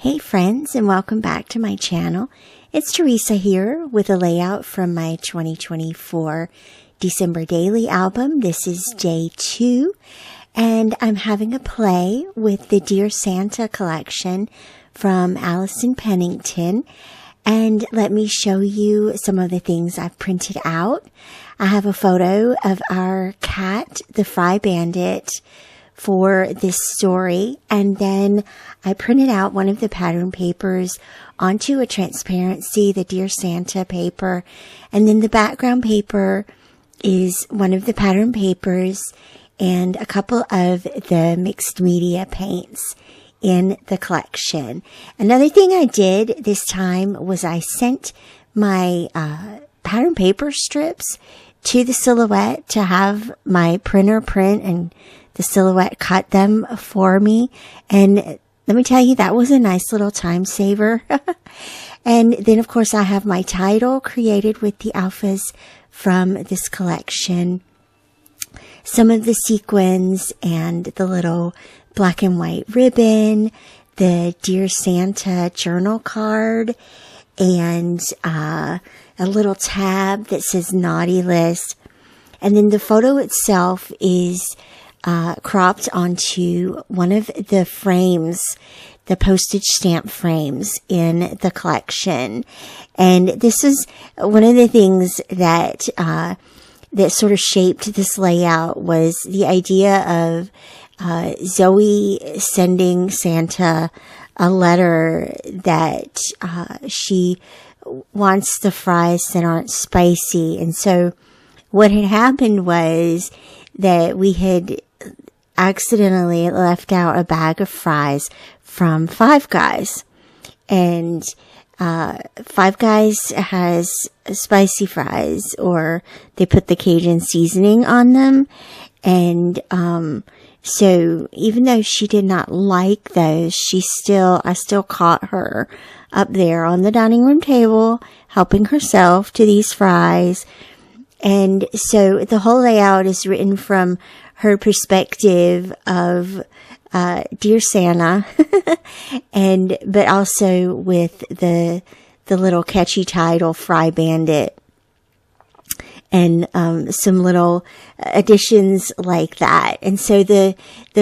Hey friends, and welcome back to my channel. It's Teresa here with a layout from my 2024 December daily album. This is day 2, and I'm having a play with the Dear Santa collection from Allison Pennington. And let me show you some of the things I've printed out. I have a photo of our cat, the Fry Bandit, for this story, and then I printed out one of the pattern papers onto a transparency, the Dear Santa paper, and then the background paper is one of the pattern papers and a couple of the mixed media paints in the collection. Another thing I did this time was I sent my pattern paper strips to the Silhouette to have my printer print, and the Silhouette cut them for me. And let me tell you, that was a nice little time saver. And then, of course, I have my title created with the alphas from this collection. Some of the sequins and the little black and white ribbon, the Dear Santa journal card, and a little tab that says Naughty List. And then the photo itself is cropped onto one of the frames, the postage stamp frames in the collection. And this is one of the things that that sort of shaped this layout, was the idea of Zoe sending Santa a letter that she wants the fries that aren't spicy. And so what had happened was that we had accidentally left out a bag of fries from Five Guys. And Five Guys has spicy fries, or they put the Cajun seasoning on them. And so even though she did not like those, I still caught her up there on the dining room table helping herself to these fries. And so the whole layout is written from her perspective of Dear Santa, but also with the little catchy title, Fry Bandit, and some little additions like that. And so the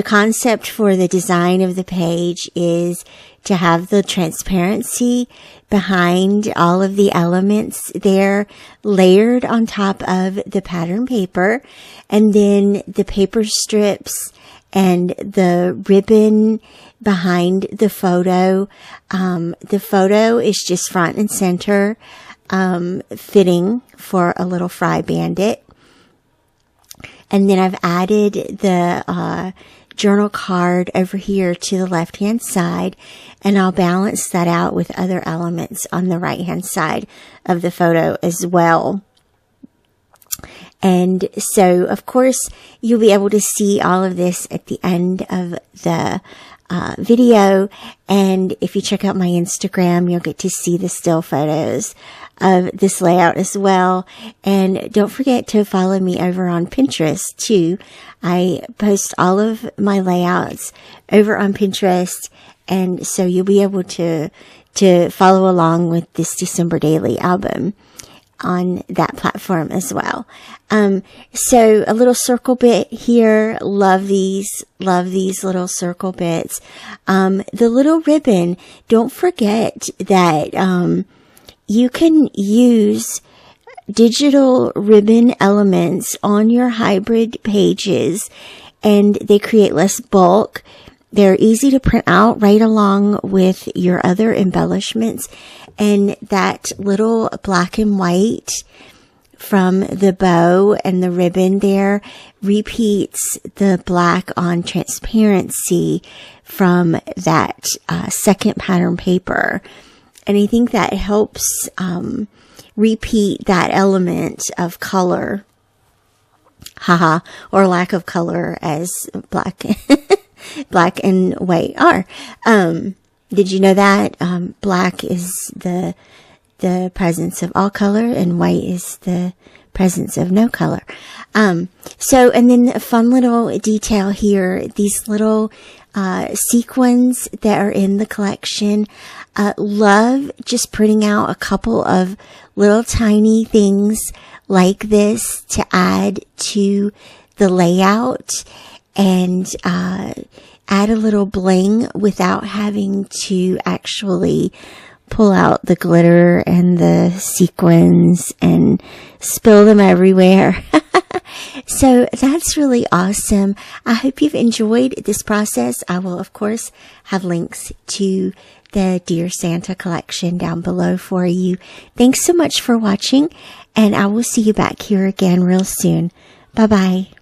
concept for the design of the page is to have the transparency behind all of the elements there layered on top of the pattern paper, and then the paper strips and the ribbon behind the photo. The photo is just front and center, fitting for a little Fry Bandit. And then I've added the journal card over here to the left hand side, and I'll balance that out with other elements on the right hand side of the photo as well. And so, of course, you'll be able to see all of this at the end of the video. And if you check out my Instagram, you'll get to see the still photos of this layout as well. And don't forget to follow me over on Pinterest too. I post all of my layouts over on Pinterest, and so you'll be able to follow along with this December daily album on that platform as well. So a little circle bit here. Love these little circle bits. The little ribbon, don't forget that, you can use digital ribbon elements on your hybrid pages, and they create less bulk. They're easy to print out right along with your other embellishments. And that little black and white from the bow and the ribbon there repeats the black on transparency from that second pattern paper. And I think that helps repeat that element of color, or lack of color, as black and white are. Did you know that black is the presence of all color, and white is the presence of no color? And then a fun little detail here, these little sequins that are in the collection. Love just printing out a couple of little tiny things like this to add to the layout and add a little bling without having to actually pull out the glitter and the sequins and spill them everywhere. So that's really awesome. I hope you've enjoyed this process. I will, of course, have links to the Dear Santa collection down below for you. Thanks so much for watching, and I will see you back here again real soon. Bye-bye.